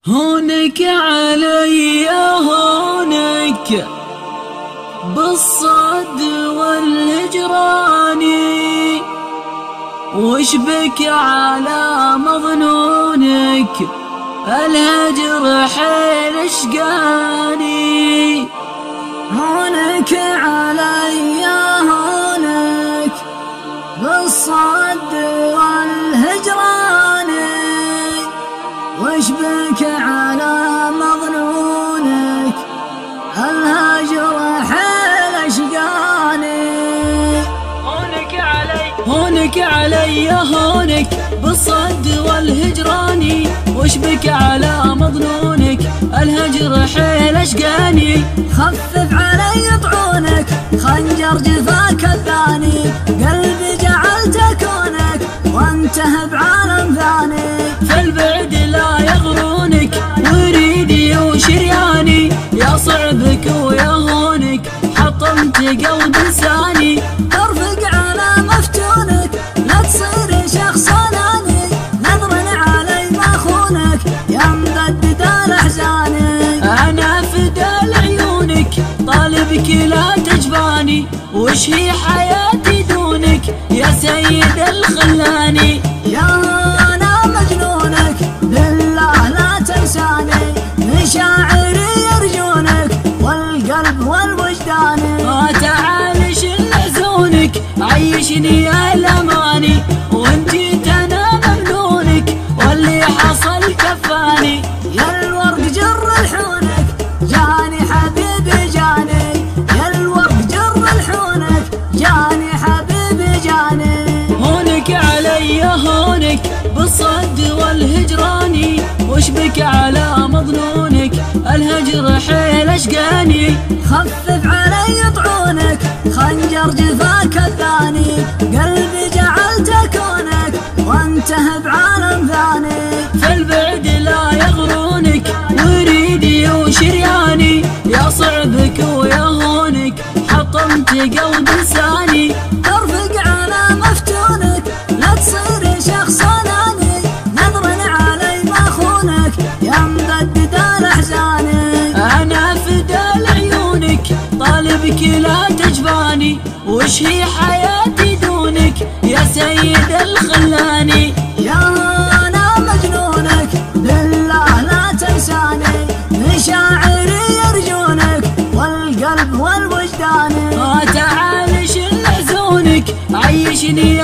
هونك علي هونك بالصد والهجراني، وش بك على مظنونك الهجر حيل اشقاني. هونك علي هونك بالصد والهجراني، وش بك على مظنونك الهجر حيل اشقاني. هونك علي هونك بالصد والهجراني، وش بك على مظنونك الهجر حيل اشقاني. خفف علي طعونك خنجر جفاك الثاني، قلبي جعلته كونك وانتهى بعالم ثاني. فالبعد لا يغرونك وريدي وشرياني، يا صعبك ويا هونك حطمت قلب لساني. ترفق على مفتونك لا تصير شخص اناني، نظر علي مخونك يا مبدد الاحزاني. انا فدا لعيونك طالبك لا تجفاني، وش هي حياتي دونك يا سيد الخلاني. يا انا مجنونك بالله لا تنساني، مشاعري يرجونك والقلب والوجدان. تعال شل حزونك عيشني الاماني، وان جيت انا ممنونك واللي حصل كفاني. يا الورق جر لحونك جاني حبيبي جاني، يا الورق جر لحونك جاني حبيبي جاني. هونك علي هونك بالصد والهجراني، وش بك على مظنونك الهجر حيل اشقاني. خفف علي طعونك خنجر جفاك الثاني، قلبي جعلته كونك وانتهى بعالم ثاني. فالبعد لا يغرونك وريدي وشرياني، يا صعبك ويا هونك حطمت قلب لساني. ترفق على مفتونك لا تصير شخص اناني، نظر علي مخونك يا مبدد الاحزاني. انا فدا لعيونك طالبك لا تجفاني، وش هي حياتي دونك يا سيد الخلاني. يا انا مجنونك بالله لا تنساني، مشاعري يرجونك والقلب والوجدان. تعال شل حزونك عيشني